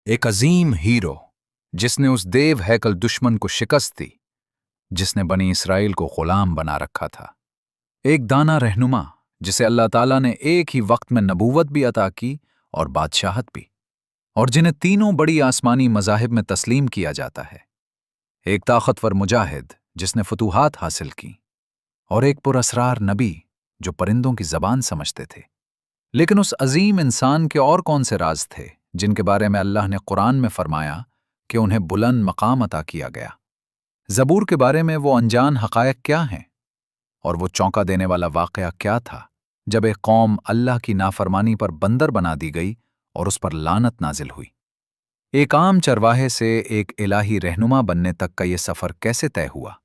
एक अजीम हीरो जिसने उस देव हैकल दुश्मन को शिकस्त दी जिसने बनी इसराइल को गुलाम बना रखा था। एक दाना रहनुमा जिसे अल्लाह ताला ने एक ही वक्त में नबूवत भी अता की और बादशाहत भी, और जिन्हें तीनों बड़ी आसमानी मज़ाहिब में तस्लीम किया जाता है। एक ताकतवर मुजाहिद जिसने फतूहात हासिल की, और एक पुरअसरार नबी जो परिंदों की जबान समझते थे। लेकिन उस अजीम इंसान के और कौन से राज थे जिनके बारे में अल्लाह ने कुरान में फरमाया कि उन्हें बुलंद मकाम अता किया गया। ज़बूर के बारे में वो अनजान हक़ायक़ क्या हैं, और वो चौंका देने वाला वाक़या क्या था जब एक कौम अल्लाह की नाफरमानी पर बंदर बना दी गई और उस पर लानत नाजिल हुई। एक आम चरवाहे से एक इलाही रहनुमा बनने तक का ये सफ़र कैसे तय हुआ।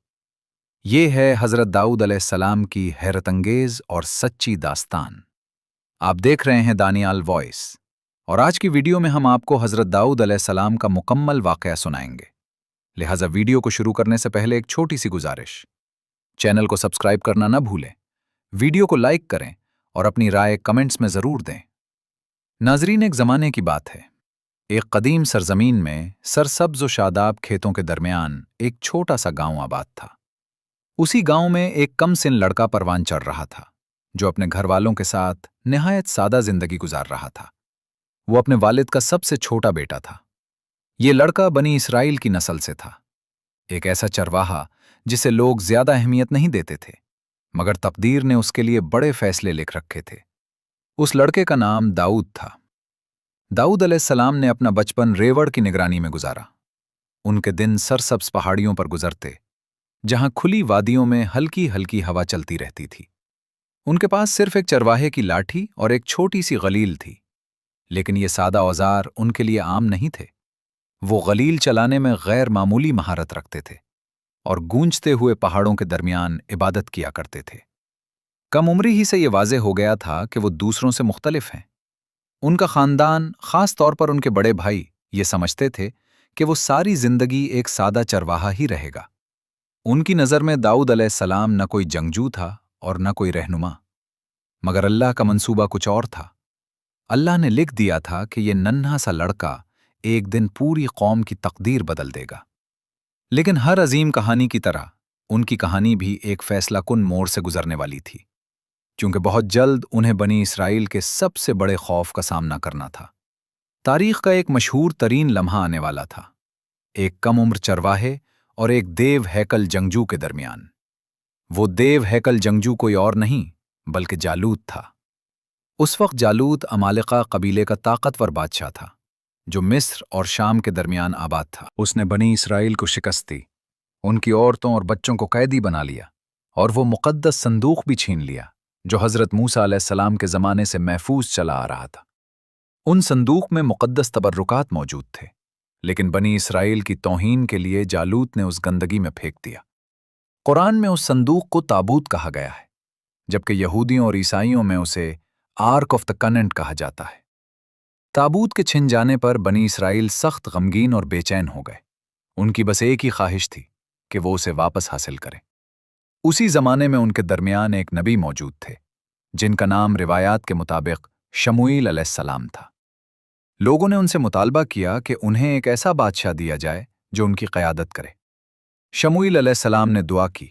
ये है हज़रत दाऊद अलैहिस्सलाम की हैरतंगेज़ और सच्ची दास्तान। आप देख रहे हैं दानियाल वॉइस, और आज की वीडियो में हम आपको हज़रत दाऊद अलैहिस्सलाम का मुकम्मल वाक़या सुनाएंगे। लिहाजा वीडियो को शुरू करने से पहले एक छोटी सी गुजारिश, चैनल को सब्सक्राइब करना न भूलें, वीडियो को लाइक करें और अपनी राय कमेंट्स में ज़रूर दें। नाज़रीन, एक ज़माने की बात है। एक कदीम सरजमीन में सरसब्ज़ व शादाब खेतों के दरमियान एक छोटा सा गांव आबाद था। उसी गांव में एक कम सिन लड़का परवान चढ़ रहा था जो अपने घर वालों के साथ निहायत सादा जिंदगी गुजार रहा था। वो अपने वालिद का सबसे छोटा बेटा था। ये लड़का बनी इसराइल की नस्ल से था, एक ऐसा चरवाहा जिसे लोग ज्यादा अहमियत नहीं देते थे, मगर तकदीर ने उसके लिए बड़े फैसले लिख रखे थे। उस लड़के का नाम दाऊद था। दाऊद अलैहिस्सलाम ने अपना बचपन रेवड़ की निगरानी में गुजारा। उनके दिन सरसब्ज पहाड़ियों पर गुजरते, जहां खुली वादियों में हल्की हल्की हवा चलती रहती थी। उनके पास सिर्फ एक चरवाहे की लाठी और एक छोटी सी गलील थी, लेकिन ये सादा औजार उनके लिए आम नहीं थे। वो गलील चलाने में गैर मामूली महारत रखते थे और गूंजते हुए पहाड़ों के दरमियान इबादत किया करते थे। कम उम्री ही से ये वाज़े हो गया था कि वो दूसरों से मुख्तलिफ हैं। उनका खानदान, खास तौर पर उनके बड़े भाई, ये समझते थे कि वो सारी जिंदगी एक सादा चरवाहा ही रहेगा। उनकी नज़र में दाऊद अलैहिस्सलाम न कोई जंगजू था और न कोई रहनुमा, मगर अल्लाह का मंसूबा कुछ और था। अल्लाह ने लिख दिया था कि ये नन्हा सा लड़का एक दिन पूरी कौम की तकदीर बदल देगा। लेकिन हर अजीम कहानी की तरह उनकी कहानी भी एक फैसला कुन मोड़ से गुजरने वाली थी, क्योंकि बहुत जल्द उन्हें बनी इसराइल के सबसे बड़े खौफ का सामना करना था। तारीख का एक मशहूर तरीन लम्हा आने वाला था, एक कम उम्र चरवाहे और एक देव हैकल जंगजू के दरमियान। वो देव हैकल जंगजू कोई और नहीं बल्कि जालूत था। उस वक्त जालूत अमालिका कबीले का ताकतवर बादशाह था जो मिस्र और शाम के दरमियान आबाद था। उसने बनी इसराइल को शिकस्त दी, उनकी औरतों और बच्चों को कैदी बना लिया, और वो मुक़द्दस संदूक भी छीन लिया जो हज़रत मूसा अलैहिस्सलाम के ज़माने से महफूज चला आ रहा था। उन संदूक में मुक़द्दस तबर्रुकात मौजूद थे, लेकिन बनी इसराइल की तौहीन के लिए जालूत ने उस गंदगी में फेंक दिया। कुरान में उस संदूक को ताबूत कहा गया है, जबकि यहूदियों और ईसाइयों में उसे आर्क ऑफ द कनेंट कहा जाता है। ताबूत के छिन जाने पर बनी इसराइल सख्त गमगीन और बेचैन हो गए। उनकी बस एक ही ख्वाहिश थी कि वो उसे वापस हासिल करें। उसी जमाने में उनके दरमियान एक नबी मौजूद थे जिनका नाम रिवायात के मुताबिक शमूएल अलैहिस्सलाम था। लोगों ने उनसे मुतालबा किया कि उन्हें एक ऐसा बादशाह दिया जाए जो उनकी क़यादत करे। शमूएल अलैहिस्सलाम ने दुआ की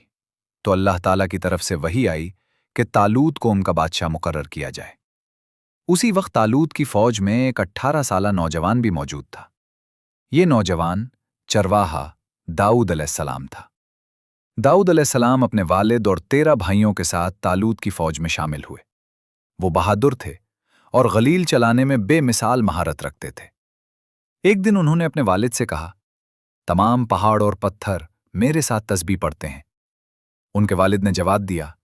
तो अल्लाह ताला की तरफ से वही आई कि तालूत को उनका बादशाह मुकर्रर किया जाए। उसी वक्त तालूत की फौज में एक 18 साला नौजवान भी मौजूद था। ये नौजवान चरवाहा दाऊद अलैहिस्सलाम था। दाऊद अलैहिस्सलाम अपने वालिद और 13 भाइयों के साथ तालूत की फौज में शामिल हुए। वो बहादुर थे और गलील चलाने में बेमिसाल महारत रखते थे। एक दिन उन्होंने अपने वालिद से कहा, तमाम पहाड़ और पत्थर मेरे साथ तस्बीह पढ़ते हैं। उनके वालिद ने जवाब दिया,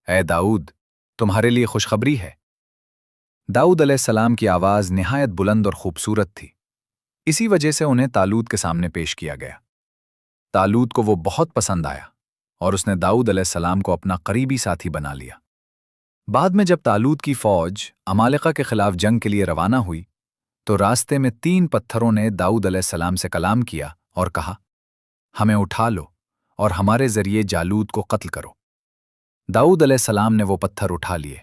ऐ दाऊद, तुम्हारे लिए खुशखबरी है। दाऊद अलैहिस्सलाम की आवाज़ निहायत बुलंद और खूबसूरत थी, इसी वजह से उन्हें तालूत के सामने पेश किया गया। तालूत को वो बहुत पसंद आया और उसने दाऊद अलैहिस्सलाम को अपना करीबी साथी बना लिया। बाद में जब तालूत की फौज अमालिका के खिलाफ जंग के लिए रवाना हुई तो रास्ते में 3 पत्थरों ने दाऊद अलैहिस्सलाम से कलाम किया और कहा, हमें उठा लो और हमारे जरिए जालूत को कत्ल करो। दाऊद अलैहिस्सलाम ने वो पत्थर उठा लिए,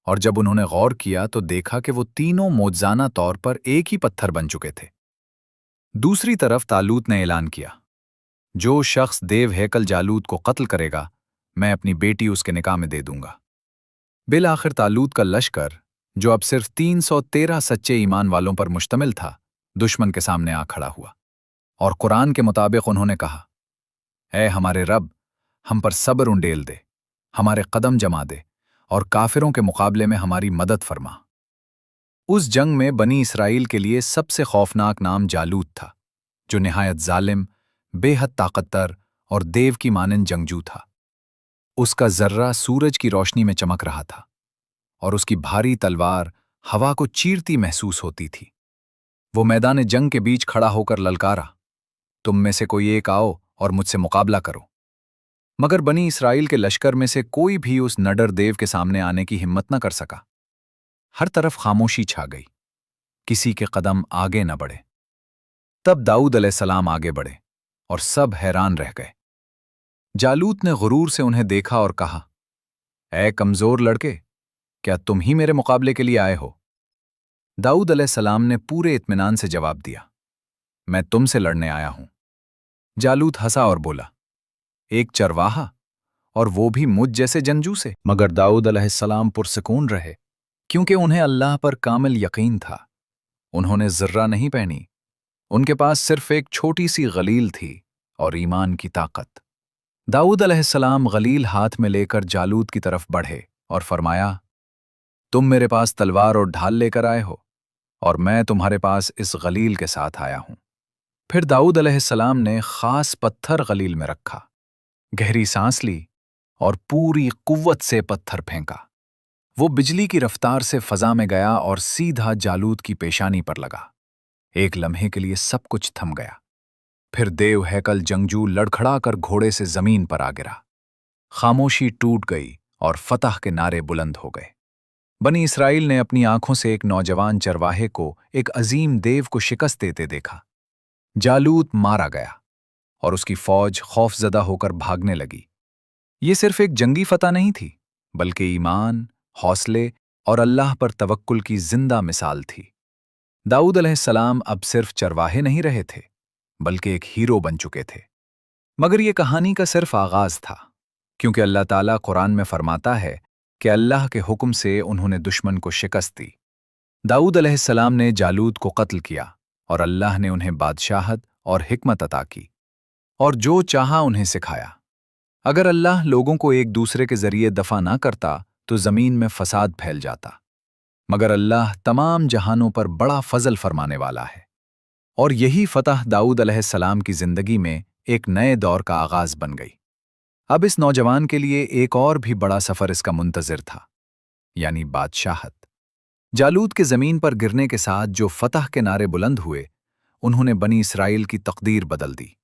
और जब उन्होंने गौर किया तो देखा कि वो तीनों मौजज़ाना तौर पर एक ही पत्थर बन चुके थे। दूसरी तरफ तालूत ने ऐलान किया, जो शख्स देव हैकल जालूत को कत्ल करेगा, मैं अपनी बेटी उसके निकाह में दे दूंगा। बिल आखिर तालूत का लश्कर, जो अब सिर्फ 313 सच्चे ईमान वालों पर मुश्तमिल था, दुश्मन के सामने आ खड़ा हुआ। और कुरान के मुताबिक उन्होंने कहा, ऐ हमारे रब, हम पर सब्र उंडेल दे, हमारे कदम जमा दे और काफिरों के मुकाबले में हमारी मदद फरमा। उस जंग में बनी इसराइल के लिए सबसे खौफनाक नाम जालूत था, जो निहायत जालिम, बेहद ताकतवर और देव की मानंद जंगजू था। उसका जर्रा सूरज की रोशनी में चमक रहा था और उसकी भारी तलवार हवा को चीरती महसूस होती थी। वो मैदान जंग के बीच खड़ा होकर ललकारा, तुम में से कोई एक आओ और मुझसे मुकाबला करो। मगर बनी इसराइल के लश्कर में से कोई भी उस नडर देव के सामने आने की हिम्मत न कर सका। हर तरफ खामोशी छा गई, किसी के कदम आगे न बढ़े। तब दाऊद अलैहिस्सलाम आगे बढ़े और सब हैरान रह गए। जालूत ने गुरूर से उन्हें देखा और कहा, ऐ कमजोर लड़के, क्या तुम ही मेरे मुकाबले के लिए आए हो? दाऊद अलैहिस्सलाम ने पूरे इत्मीनान से जवाब दिया, मैं तुमसे लड़ने आया हूं। जालूत हंसा और बोला, एक चरवाहा, और वो भी मुझ जैसे जंजू से? मगर दाऊद अलैहिस्सलाम पुरसकून रहे, क्योंकि उन्हें अल्लाह पर कामिल यकीन था। उन्होंने ज़र्रा नहीं पहनी, उनके पास सिर्फ एक छोटी सी गलील थी और ईमान की ताकत। दाऊद अलैहिस्सलाम गलील हाथ में लेकर जालूत की तरफ बढ़े और फरमाया, तुम मेरे पास तलवार और ढाल लेकर आए हो और मैं तुम्हारे पास इस गलील के साथ आया हूं। फिर दाऊद अलैहिस्सलाम ने खास पत्थर गलील में रखा, गहरी सांस ली और पूरी कुव्वत से पत्थर फेंका। वो बिजली की रफ्तार से फजा में गया और सीधा जालूत की पेशानी पर लगा। एक लम्हे के लिए सब कुछ थम गया। फिर देव हैकल जंगजू लड़खड़ाकर घोड़े से जमीन पर आ गिरा। खामोशी टूट गई और फतह के नारे बुलंद हो गए। बनी इसराइल ने अपनी आंखों से एक नौजवान चरवाहे को एक अजीम देव को शिकस्त देते देखा। जालूत मारा गया और उसकी फौज खौफजदा होकर भागने लगी। ये सिर्फ एक जंगी फतह नहीं थी, बल्कि ईमान, हौसले और अल्लाह पर तवक्कुल की जिंदा मिसाल थी। दाऊद अलैहिस्सलाम अब सिर्फ चरवाहे नहीं रहे थे, बल्कि एक हीरो बन चुके थे। मगर ये कहानी का सिर्फ आगाज था, क्योंकि अल्लाह ताला कुरान में फरमाता है कि अल्लाह के हुक्म से उन्होंने दुश्मन को शिकस्त दी। दाऊद अलैहिस्सलाम ने जालूत को कत्ल किया और अल्लाह ने उन्हें बादशाहत और हिकमत अता की और जो चाहा उन्हें सिखाया। अगर अल्लाह लोगों को एक दूसरे के जरिए दफा ना करता तो जमीन में फसाद फैल जाता। मगर अल्लाह तमाम जहानों पर बड़ा फजल फरमाने वाला है। और यही फतह दाऊद अलैहिस्सलाम की जिंदगी में एक नए दौर का आगाज बन गई। अब इस नौजवान के लिए एक और भी बड़ा सफर इसका मुंतजिर था, यानी बादशाहत। जालूत के जमीन पर गिरने के साथ जो फतह के नारे बुलंद हुए, उन्होंने बनी इसराइल की तकदीर बदल दी।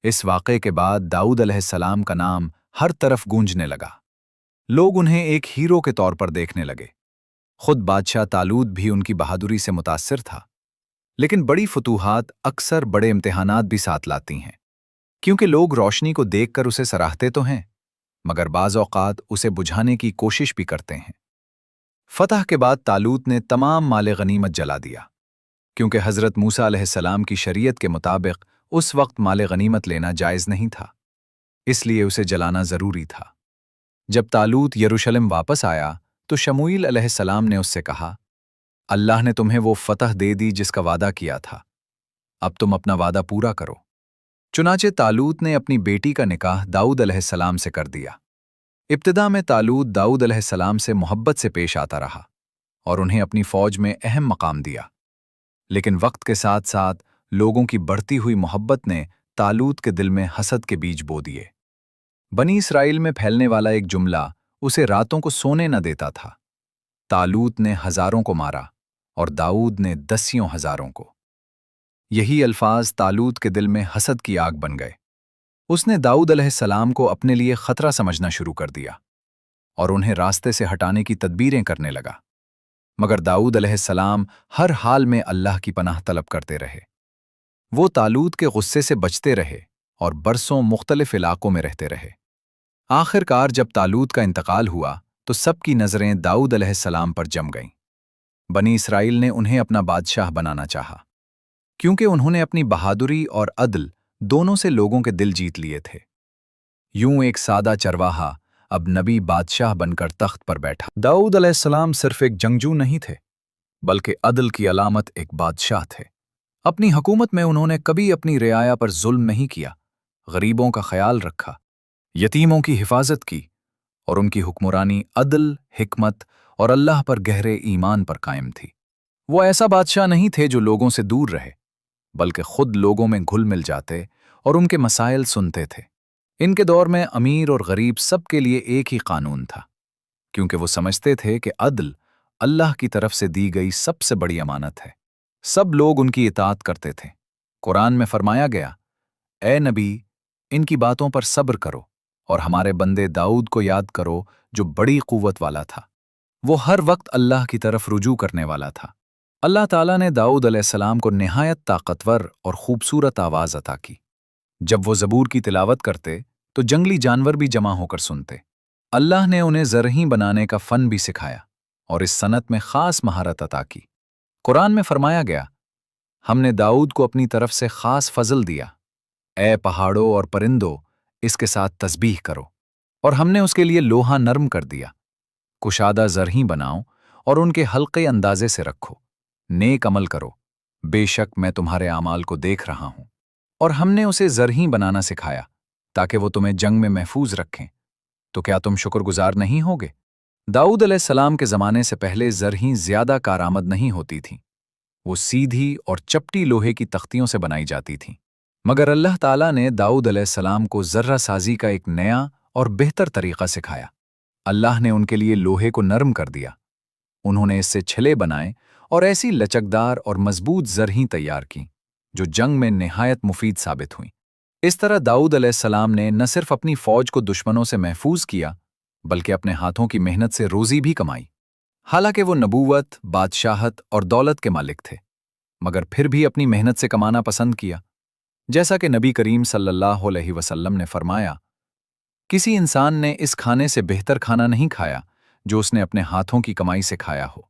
इस वाक़े के बाद दाऊद अलैहिस्सलाम का नाम हर तरफ गूंजने लगा। लोग उन्हें एक हीरो के तौर पर देखने लगे। खुद बादशाह तालूत भी उनकी बहादुरी से मुतासिर था। लेकिन बड़ी फतूहात अक्सर बड़े इम्तिहानात भी साथ लाती हैं, क्योंकि लोग रोशनी को देखकर उसे सराहते तो हैं, मगर बाज़ औक़ात उसे बुझाने की कोशिश भी करते हैं। फतह के बाद तालूत ने तमाम माले गनीमत जला दिया, क्योंकि हज़रत मूसा अलैहिस्सलाम की शरीयत के मुताबिक उस वक्त माले गनीमत लेना जायज़ नहीं था, इसलिए उसे जलाना ज़रूरी था। जब तालूत यरूशलेम वापस आया तो शमूएल अलैहिस्सलाम ने उससे कहा, अल्लाह ने तुम्हें वो फतह दे दी जिसका वादा किया था, अब तुम अपना वादा पूरा करो। चुनाचे तालूत ने अपनी बेटी का निकाह दाऊद अलैहिस्सलाम से कर दिया। इब्तिदा में तालूत दाऊद अलैहिस्सलाम से मोहब्बत से पेश आता रहा और उन्हें अपनी फौज में अहम मकाम दिया। लेकिन वक्त के साथ साथ लोगों की बढ़ती हुई मोहब्बत ने तालूत के दिल में हसद के बीज बो दिए। बनी इसराइल में फैलने वाला एक जुमला उसे रातों को सोने न देता था। तालूत ने हजारों को मारा और दाऊद ने दसियों हजारों को। यही अल्फाज तालूत के दिल में हसद की आग बन गए। उसने दाऊद अलैहिस्सलाम को अपने लिए खतरा समझना शुरू कर दिया और उन्हें रास्ते से हटाने की तदबीरें करने लगा। मगर दाऊद अलैहिस्सलाम हर हाल में अल्लाह की पनाह तलब करते रहे। वो तालूत के गुस्से से बचते रहे और बरसों मुख्तलिफ इलाकों में रहते रहे। आखिरकार जब तालूत का इंतकाल हुआ तो सबकी नज़रें दाऊद अलैहिस्सलाम पर जम गईं। बनी इसराइल ने उन्हें अपना बादशाह बनाना चाहा, کیونکہ انہوں نے اپنی بہادری اور عدل دونوں سے لوگوں کے دل جیت لیے تھے۔ یوں ایک سادہ چرواہا اب نبی بادشاہ بن کر تخت پر بیٹھا۔ داؤد علیہ السلام صرف ایک جنگجو نہیں تھے، بلکہ عدل کی علامت ایک بادشاہ تھے۔ اپنی حکومت میں انہوں نے کبھی اپنی رعایا پر ظلم نہیں کیا، غریبوں کا خیال رکھا، یتیموں کی حفاظت کی، اور ان کی حکمرانی عدل، حکمت اور اللہ پر گہرے ایمان پر قائم تھی۔ وہ ایسا بادشاہ نہیں تھے جو لوگوں سے دور رہے، بلکہ خود لوگوں میں گھل مل جاتے اور ان کے مسائل سنتے تھے۔ ان کے دور میں امیر اور غریب سب کے لیے ایک ہی قانون تھا، کیونکہ وہ سمجھتے تھے کہ عدل اللہ کی طرف سے دی گئی سب سے بڑی امانت ہے۔ سب لوگ ان کی اطاعت کرتے تھے۔ قرآن میں فرمایا گیا، اے نبی، ان کی باتوں پر صبر کرو اور ہمارے بندے داؤد کو یاد کرو جو بڑی قوت والا تھا۔ وہ ہر وقت اللہ کی طرف رجوع کرنے والا تھا۔ اللہ تعالیٰ نے داؤد علیہ السلام کو نہایت طاقتور اور خوبصورت آواز عطا کی۔ جب وہ زبور کی تلاوت کرتے تو جنگلی جانور بھی جمع ہو کر سنتے۔ اللہ نے انہیں زرعی بنانے کا فن بھی سکھایا اور اس صنعت میں خاص مہارت عطا کی۔ قرآن میں فرمایا گیا، ہم نے داؤد کو اپنی طرف سے خاص فضل دیا۔ اے پہاڑوں اور پرندوں، اس کے ساتھ تسبیح کرو، اور ہم نے اس کے لیے لوہا نرم کر دیا۔ کشادہ زرعی بناؤ اور ان کے حلقے اندازے سے رکھو، نیک عمل کرو، بے شک میں تمہارے اعمال کو دیکھ رہا ہوں۔ اور ہم نے اسے زرعی بنانا سکھایا تاکہ وہ تمہیں جنگ میں محفوظ رکھیں، تو کیا تم شکر گزار نہیں ہوگے؟ داؤد علیہ السلام کے زمانے سے پہلے زرعی زیادہ کارآمد نہیں ہوتی تھیں، وہ سیدھی اور چپٹی لوہے کی تختیوں سے بنائی جاتی تھیں۔ مگر اللہ تعالیٰ نے داؤد علیہ السلام کو ذرہ سازی کا ایک نیا اور بہتر طریقہ سکھایا۔ اللہ نے ان کے لیے لوہے کو نرم کر دیا، انہوں نے اس سے چھلے بنائے اور ایسی لچکدار اور مضبوط زرعی تیار کیں جو جنگ میں نہایت مفید ثابت ہوئیں۔ اس طرح داؤد علیہ السلام نے نہ صرف اپنی فوج کو دشمنوں سے محفوظ کیا، بلکہ اپنے ہاتھوں کی محنت سے روزی بھی کمائی۔ حالانکہ وہ نبوت، بادشاہت اور دولت کے مالک تھے، مگر پھر بھی اپنی محنت سے کمانا پسند کیا۔ جیسا کہ نبی کریم صلی اللہ علیہ وسلم نے فرمایا، کسی انسان نے اس کھانے سے بہتر کھانا نہیں کھایا جو اس نے اپنے ہاتھوں کی کمائی سے کھایا ہو۔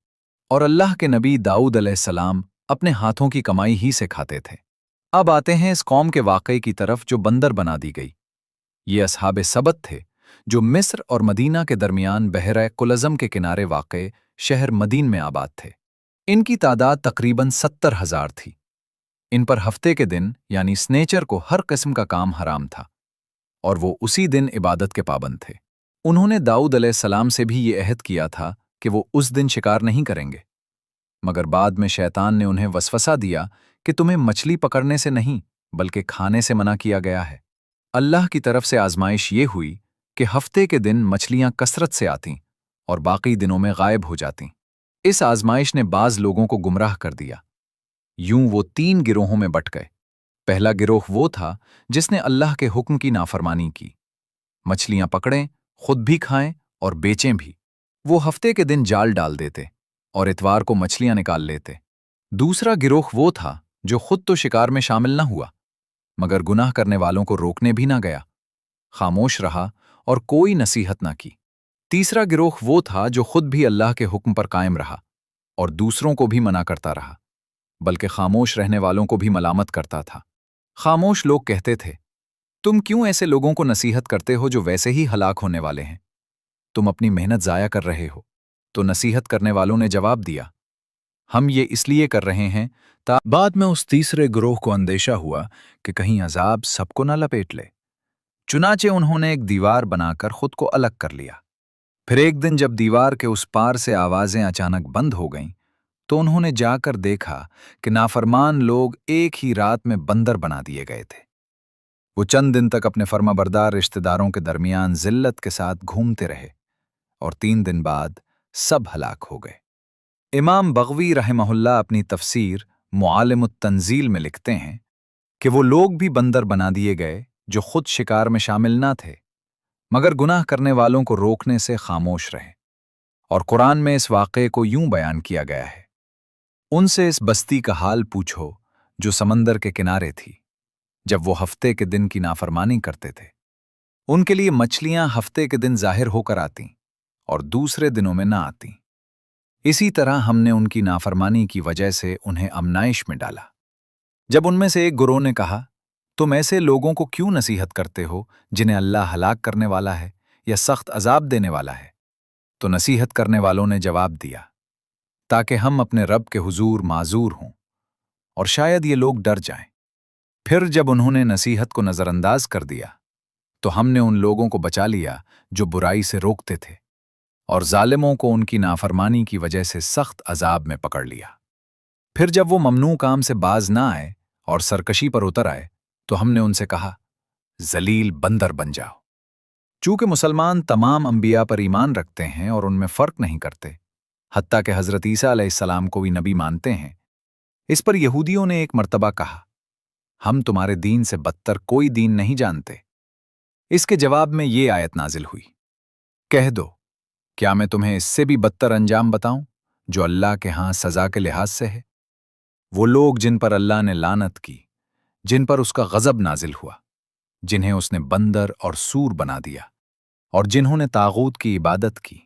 اور اللہ کے نبی داؤد علیہ السلام اپنے ہاتھوں کی کمائی ہی سے کھاتے تھے۔ اب آتے ہیں اس قوم کے واقعے کی طرف جو بندر بنا دی گئی۔ یہ اصحاب سبت تھے جو مصر اور مدینہ کے درمیان بحیرہ قلزم کے کنارے واقع شہر مدین میں آباد تھے۔ ان کی تعداد تقریباً 70,000 تھی۔ ان پر ہفتے کے دن یعنی سنیچر کو ہر قسم کا کام حرام تھا، اور وہ اسی دن عبادت کے پابند تھے۔ انہوں نے داؤد علیہ السلام سے بھی یہ عہد کیا تھا کہ وہ اس دن شکار نہیں کریں گے، مگر بعد میں شیطان نے انہیں وسوسہ دیا کہ تمہیں مچھلی پکڑنے سے نہیں بلکہ کھانے سے منع کیا گیا ہے۔ اللہ کی طرف سے آزمائش یہ ہوئی کہ ہفتے کے دن مچھلیاں کثرت سے آتیں اور باقی دنوں میں غائب ہو جاتیں۔ اس آزمائش نے بعض لوگوں کو گمراہ کر دیا۔ یوں وہ 3 گروہوں میں بٹ گئے۔ پہلا گروہ وہ تھا جس نے اللہ کے حکم کی نافرمانی کی، مچھلیاں پکڑیں، خود بھی کھائیں اور بیچیں بھی۔ وہ ہفتے کے دن جال ڈال دیتے اور اتوار کو مچھلیاں نکال لیتے۔ دوسرا گروہ وہ تھا جو خود تو شکار میں شامل نہ ہوا، مگر گناہ کرنے والوں کو روکنے بھی نہ گیا، خاموش رہا اور کوئی نصیحت نہ کی۔ تیسرا گروہ وہ تھا جو خود بھی اللہ کے حکم پر قائم رہا اور دوسروں کو بھی منع کرتا رہا، بلکہ خاموش رہنے والوں کو بھی ملامت کرتا تھا۔ خاموش لوگ کہتے تھے، تم کیوں ایسے لوگوں کو نصیحت کرتے ہو جو ویسے ہی ہلاک ہونے والے ہیں؟ تم اپنی محنت ضائع کر رہے ہو۔ تو نصیحت کرنے والوں نے جواب دیا، ہم یہ اس لیے کر رہے ہیں بعد میں اس تیسرے گروہ کو اندیشہ ہوا کہ کہیں عذاب سب کو نہ لپیٹ لے، چنانچہ انہوں نے ایک دیوار بنا کر خود کو الگ کر لیا۔ پھر ایک دن جب دیوار کے اس پار سے آوازیں اچانک بند ہو گئیں تو انہوں نے جا کر دیکھا کہ نافرمان لوگ ایک ہی رات میں بندر بنا دیے گئے تھے۔ وہ چند دن تک اپنے فرما بردار رشتہ داروں کے درمیان ذلت کے ساتھ گھومتے رہے اور 3 دن بعد سب ہلاک ہو گئے۔ امام بغوی رحمہ اللہ اپنی تفسیر معالم التنزیل میں لکھتے ہیں کہ وہ لوگ بھی بندر بنا دیے گئے جو خود شکار میں شامل نہ تھے، مگر گناہ کرنے والوں کو روکنے سے خاموش رہے۔ اور قرآن میں اس واقعے کو یوں بیان کیا گیا ہے، ان سے اس بستی کا حال پوچھو جو سمندر کے کنارے تھی، جب وہ ہفتے کے دن کی نافرمانی کرتے تھے۔ ان کے لیے مچھلیاں ہفتے کے دن ظاہر ہو کر آتیں اور دوسرے دنوں میں نہ آتیں۔ اسی طرح ہم نے ان کی نافرمانی کی وجہ سے انہیں آزمائش میں ڈالا۔ جب ان میں سے ایک گروہ نے کہا، تم ایسے لوگوں کو کیوں نصیحت کرتے ہو جنہیں اللہ ہلاک کرنے والا ہے یا سخت عذاب دینے والا ہے؟ تو نصیحت کرنے والوں نے جواب دیا، تاکہ ہم اپنے رب کے حضور معذور ہوں اور شاید یہ لوگ ڈر جائیں۔ پھر جب انہوں نے نصیحت کو نظر انداز کر دیا تو ہم نے ان لوگوں کو بچا لیا جو برائی سے روکتے تھے، اور ظالموں کو ان کی نافرمانی کی وجہ سے سخت عذاب میں پکڑ لیا۔ پھر جب وہ ممنوع کام سے باز نہ آئے اور سرکشی پر اتر آئے تو ہم نے ان سے کہا، ذلیل بندر بن جاؤ۔ چونکہ مسلمان تمام انبیاء پر ایمان رکھتے ہیں اور ان میں فرق نہیں کرتے، حتیٰ کہ حضرت عیسیٰ علیہ السلام کو بھی نبی مانتے ہیں، اس پر یہودیوں نے ایک مرتبہ کہا، ہم تمہارے دین سے بدتر کوئی دین نہیں جانتے۔ اس کے جواب میں یہ آیت نازل ہوئی، کہہ دو، کیا میں تمہیں اس سے بھی بدتر انجام بتاؤں جو اللہ کے ہاں سزا کے لحاظ سے ہے؟ وہ لوگ جن پر اللہ نے لعنت کی، جن پر اس کا غضب نازل ہوا، جنہیں اس نے بندر اور سور بنا دیا، اور جنہوں نے طاغوت کی عبادت کی،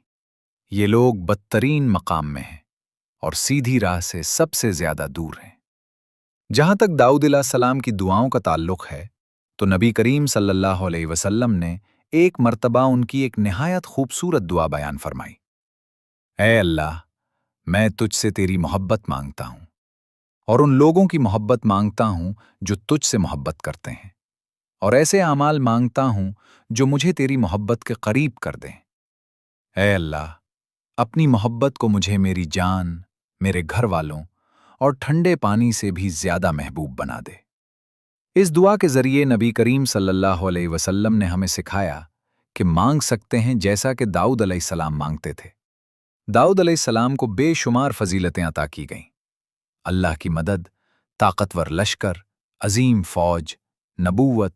یہ لوگ بدترین مقام میں ہیں اور سیدھی راہ سے سب سے زیادہ دور ہیں۔ جہاں تک داؤد علیہ السلام کی دعاؤں کا تعلق ہے تو نبی کریم صلی اللہ علیہ وسلم نے ایک مرتبہ ان کی ایک نہایت خوبصورت دعا بیان فرمائی، اے اللہ، میں تجھ سے تیری محبت مانگتا ہوں اور ان لوگوں کی محبت مانگتا ہوں جو تجھ سے محبت کرتے ہیں، اور ایسے اعمال مانگتا ہوں جو مجھے تیری محبت کے قریب کر دیں۔ اے اللہ، اپنی محبت کو مجھے میری جان، میرے گھر والوں اور ٹھنڈے پانی سے بھی زیادہ محبوب بنا دے۔ اس دعا کے ذریعے نبی کریم صلی اللہ علیہ وسلم نے ہمیں سکھایا کہ مانگ سکتے ہیں جیسا کہ داؤد علیہ السلام مانگتے تھے۔ داؤد علیہ السلام کو بے شمار فضیلتیں عطا کی گئیں، اللہ کی مدد، طاقتور لشکر، عظیم فوج، نبوت،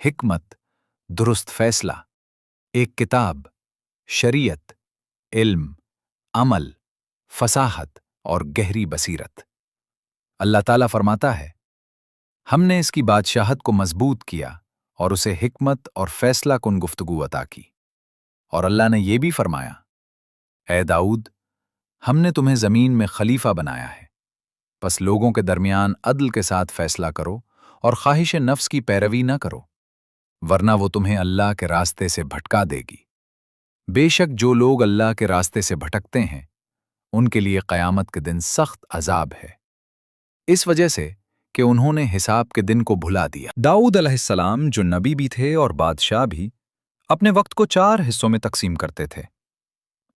حکمت، درست فیصلہ، ایک کتاب، شریعت، علم، عمل، فصاحت اور گہری بصیرت۔ اللہ تعالیٰ فرماتا ہے، ہم نے اس کی بادشاہت کو مضبوط کیا اور اسے حکمت اور فیصلہ کن گفتگو عطا کی۔ اور اللہ نے یہ بھی فرمایا، اے داؤد، ہم نے تمہیں زمین میں خلیفہ بنایا ہے، پس لوگوں کے درمیان عدل کے ساتھ فیصلہ کرو اور خواہش نفس کی پیروی نہ کرو، ورنہ وہ تمہیں اللہ کے راستے سے بھٹکا دے گی۔ بے شک جو لوگ اللہ کے راستے سے بھٹکتے ہیں ان کے لیے قیامت کے دن سخت عذاب ہے، اس وجہ سے کہ انہوں نے حساب کے دن کو بھلا دیا۔ داؤد علیہ السلام جو نبی بھی تھے اور بادشاہ بھی، اپنے وقت کو 4 حصوں میں تقسیم کرتے تھے۔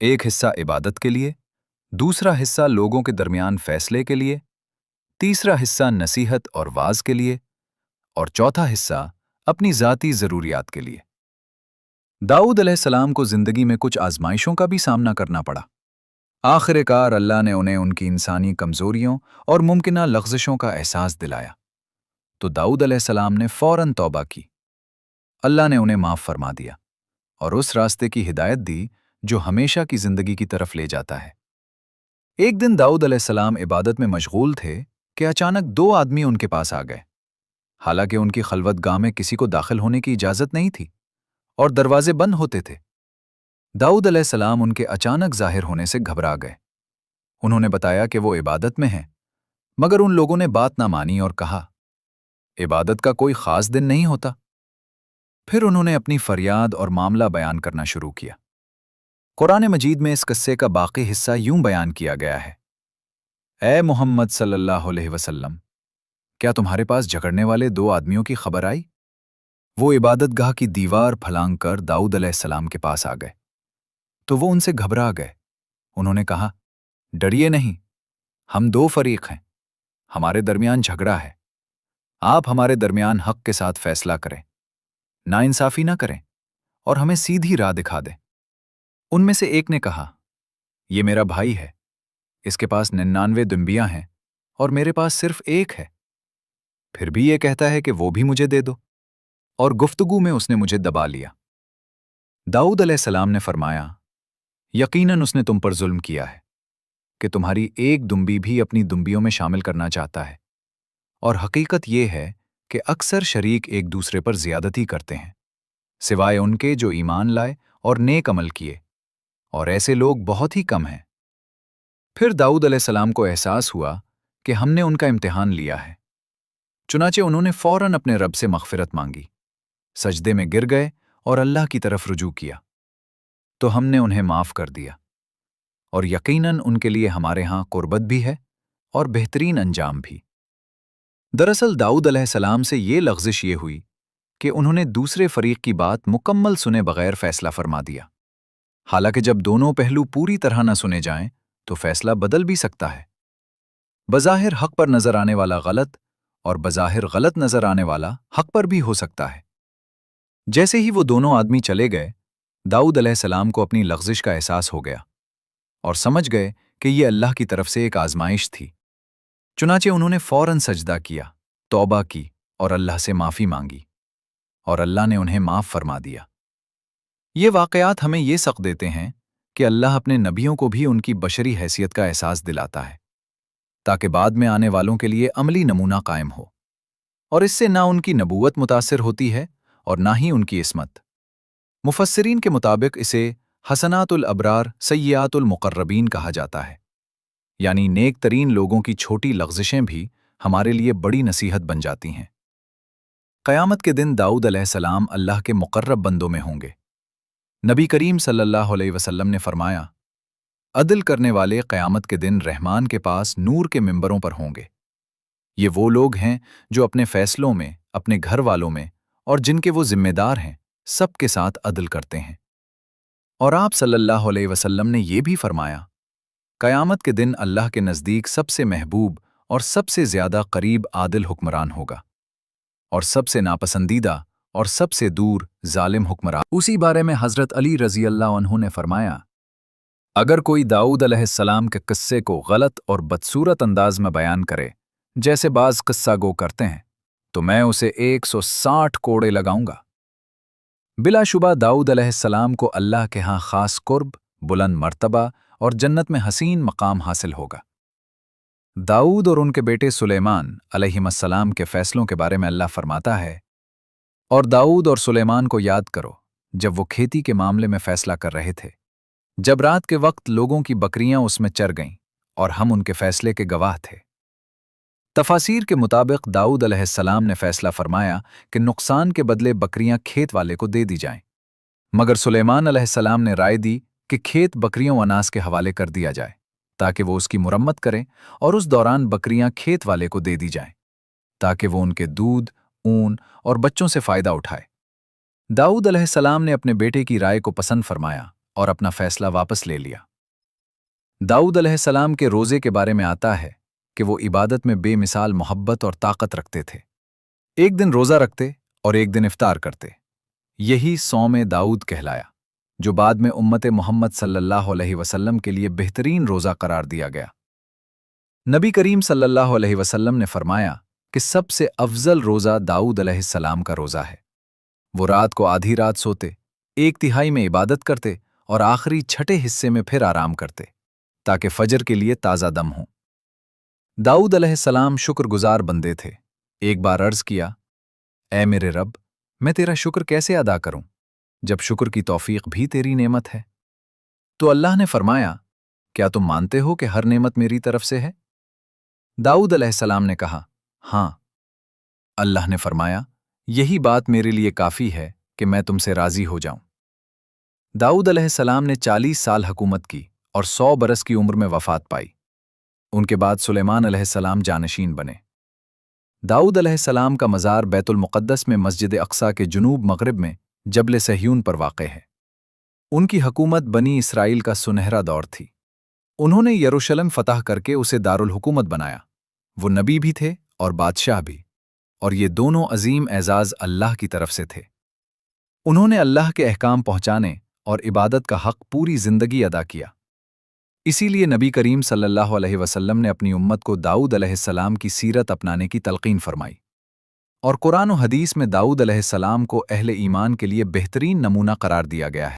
ایک حصہ عبادت کے لیے، دوسرا حصہ لوگوں کے درمیان فیصلے کے لیے، تیسرا حصہ نصیحت اور واعظ کے لیے، اور چوتھا حصہ اپنی ذاتی ضروریات کے لیے۔ داؤد علیہ السلام کو زندگی میں کچھ آزمائشوں کا بھی سامنا کرنا پڑا۔ آخر کار اللہ نے انہیں ان کی انسانی کمزوریوں اور ممکنہ لغزشوں کا احساس دلایا، تو داؤد علیہ السلام نے فوراً توبہ کی۔ اللہ نے انہیں معاف فرما دیا اور اس راستے کی ہدایت دی جو ہمیشہ کی زندگی کی طرف لے جاتا ہے۔ ایک دن داؤد علیہ السلام عبادت میں مشغول تھے کہ اچانک 2 آدمی ان کے پاس آ گئے۔ حالانکہ ان کی خلوت گاہ میں کسی کو داخل ہونے کی اجازت نہیں تھی اور دروازے بند ہوتے تھے۔ داؤد علیہ السلام ان کے اچانک ظاہر ہونے سے گھبرا گئے۔ انہوں نے بتایا کہ وہ عبادت میں ہیں، مگر ان لوگوں نے بات نہ مانی اور کہا، عبادت کا کوئی خاص دن نہیں ہوتا۔ پھر انہوں نے اپنی فریاد اور معاملہ بیان کرنا شروع کیا۔ قرآن مجید میں اس قصے کا باقی حصہ یوں بیان کیا گیا ہے، اے محمد صلی اللہ علیہ وسلم، کیا تمہارے پاس جھگڑنے والے 2 آدمیوں کی خبر آئی؟ وہ عبادت گاہ کی دیوار پھلانگ کر داؤد علیہ السلام کے پاس آ گئے، تو وہ ان سے گھبرا گئے۔ انہوں نے کہا، ڈریے نہیں، ہم 2 فریق ہیں، ہمارے درمیان جھگڑا ہے، آپ ہمارے درمیان حق کے ساتھ فیصلہ کریں، ناانصافی نہ کریں اور ہمیں سیدھی راہ دکھا دیں۔ ان میں سے ایک نے کہا، یہ میرا بھائی ہے، اس کے پاس 99 دمبیاں ہیں اور میرے پاس صرف 1 ہے، پھر بھی یہ کہتا ہے کہ وہ بھی مجھے دے دو، اور گفتگو میں اس نے مجھے دبا لیا۔ داؤد علیہ السلام نے فرمایا، یقیناً اس نے تم پر ظلم کیا ہے کہ تمہاری 1 دمبی بھی اپنی دمبیوں میں شامل کرنا چاہتا ہے، اور حقیقت یہ ہے کہ اکثر شریک ایک دوسرے پر زیادتی کرتے ہیں، سوائے ان کے جو ایمان لائے اور نیک عمل کیے، اور ایسے لوگ بہت ہی کم ہیں۔ پھر داؤد علیہ السلام کو احساس ہوا کہ ہم نے ان کا امتحان لیا ہے، चुनाचे उन्होंने फौरन अपने रब से मग़फ़िरत मांगी, सजदे में गिर गए और अल्लाह की तरफ रुजू किया, तो हमने उन्हें माफ़ कर दिया और यकीनन उनके लिए हमारे यहाँ कुर्बत भी है और बेहतरीन अंजाम भी। दरअसल दाऊद अलैहिस्सलाम से ये लग़ज़िश ये हुई कि उन्होंने दूसरे फ़रीक़ की बात मुकम्मल सुने बग़ैर फ़ैसला फ़रमा दिया। हालांकि जब दोनों पहलू पूरी तरह न सुने जाएं तो फ़ैसला बदल भी सकता है। बज़ाहिर हक़ पर नज़र आने वाला गलत और बज़ाहिर गलत नज़र आने वाला हक़ पर भी हो सकता है। जैसे ही वो दोनों आदमी चले गए, दाऊद अलैहिस्सलाम को अपनी लग़ज़िश का एहसास हो गया और समझ गए कि ये अल्लाह की तरफ से एक आज़माइश थी। चुनाचे उन्होंने फ़ौरन सजदा किया, तौबा की और अल्लाह से माफ़ी मांगी और अल्लाह ने उन्हें माफ़ फरमा दिया। ये वाक़यात हमें ये सक़ देते हैं कि अल्लाह अपने नबियों को भी उनकी बशरी हैसियत का एहसास दिलाता है, ताकि बाद में आने वालों के लिए अमली नमूना कायम हो, और इससे ना उनकी नबूवत मुतासिर होती है और ना ही उनकी इस्मत। मुफस्सिरीन के मुताबिक इसे हसनातुल अबरार सय्यातुल मुक़र्रबीन कहा जाता है, यानी नेक तरीन लोगों की छोटी लग़ज़िशें भी हमारे लिए बड़ी नसीहत बन जाती हैं। क़यामत के दिन दाऊद अलैहिस्सलाम अल्लाह के मुक़र्रब बंदों में होंगे। नबी करीम सल्लल्लाहु अलैहि वसल्लम ने फरमाया, अदल करने वाले क़यामत के दिन रहमान के पास नूर के मिंबरों पर होंगे। ये वो लोग हैं जो अपने फ़ैसलों में, अपने घर वालों में और जिनके वो ज़िम्मेदार हैं, सब के साथ अदल करते हैं। और आप सल्लल्लाहु अलैहि वसल्लम ने ये भी फरमाया, क़यामत के दिन अल्लाह के नज़दीक सबसे महबूब और सबसे ज़्यादा करीब आदिल हुक्मरान होगा और सबसे नापसंदीदा और सबसे दूर जालिम हुक्मरान। उसी बारे में हज़रत अली रज़ी अल्लाह अन्हु ने फरमाया, अगर कोई दाऊद अलैहिस्सलाम के किस्से को गलत और बदसूरत अंदाज में बयान करे, जैसे बाज़ किस्सा गो करते हैं, तो मैं उसे 160 कोड़े लगाऊंगा। बिलाशुबा दाऊद अलैहिस्सलाम को अल्लाह के यहाँ ख़ास कुर्ब, बुलंद मर्तबा और जन्नत में हसीन मकाम हासिल होगा। दाऊद और उनके बेटे सुलेमान अलैहिस्सलाम के फ़ैसलों के बारे में अल्लाह फरमाता है, और दाऊद और सुलेमान को याद करो जब वो खेती के मामले में फ़ैसला कर रहे थे, जब रात के वक्त लोगों की बकरियां उसमें चर गईं और हम उनके फ़ैसले के गवाह थे। तफासीर के मुताबिक दाऊद अलैहिस्सलाम ने फ़ैसला फरमाया कि नुकसान के बदले बकरियां खेत वाले को दे दी जाएं, मगर सुलेमान अलैहिस्सलाम ने राय दी कि खेत बकरियों अनाज के हवाले कर दिया जाए ताकि वो उसकी मुरम्मत करें और उस दौरान बकरियां खेत वाले को दे दी जाएं ताकि वो उनके दूध, ऊन और बच्चों से फ़ायदा उठाए। दाऊद अलैहिस्सलाम ने अपने बेटे की राय को पसंद फरमाया और अपना फ़ैसला वापस ले लिया। दाऊद अलैहिस्सलाम के रोज़े के बारे में आता है कि वो इबादत में बेमिसाल मोहब्बत और ताकत रखते थे। एक दिन रोज़ा रखते और एक दिन इफ्तार करते। यही सौम दाऊद कहलाया, जो बाद में उम्मत मोहम्मद सल्लल्लाहु अलैहि वसल्लम के लिए बेहतरीन रोज़ा करार दिया गया। नबी करीम सल्लल्लाहु अलैहि वसल्लम ने फरमाया कि सबसे अफजल रोज़ा दाऊद अलैहिस्सलाम का रोज़ा है। वो रात को आधी रात सोते, 1/3 में इबादत करते और आखिरी छठे हिस्से में फिर आराम करते ताकि फजर के लिए ताज़ा दम हो। दाऊद अलैहिस्सलाम शुक्रगुजार बंदे थे। एक बार अर्ज़ किया, ऐ मेरे रब, मैं तेरा शुक्र कैसे अदा करूं जब शुक्र की तौफीक भी तेरी नेमत है। तो अल्लाह ने फरमाया, क्या तुम मानते हो कि हर नेमत मेरी तरफ से है? दाऊद अलैहिस्सलाम ने कहा, हाँ। अल्लाह ने फरमाया, यही बात मेरे लिए काफ़ी है कि मैं तुमसे राज़ी हो जाऊं। दाऊद अलैहिस्सलाम ने 40 साल हुकूमत की और 100 बरस की उम्र में वफ़ात पाई। उनके बाद सुलेमान अलैहिस्सलाम जानशीन बने। दाऊद अलैहिस्सलाम का मज़ार बैतुल मुक़द्दस में मस्जिद अक़सा के जुनूब मग़रिब में जबल सहयून पर वाक़े है। उनकी हुकूमत बनी इसराइल का सुनहरा दौर थी। उन्होंने यरूशलेम फ़तह करके उसे दारुल हुकूमत बनाया। वो नबी भी थे और बादशाह भी, और ये दोनों अजीम एज़ाज़ अल्लाह की तरफ से थे। उन्होंने अल्लाह के अहकाम पहुँचाने और इबादत का हक़ पूरी ज़िंदगी अदा किया। इसीलिए नबी करीम सल्लल्लाहु अलैहि वसल्लम ने अपनी उम्मत को दाऊद अलैहिस्सलाम की सीरत अपनाने की तलक़ीन फरमाई, और कुरान और हदीस में दाऊद अलैहिस्सलाम को अहले ईमान के लिए बेहतरीन नमूना करार दिया गया है।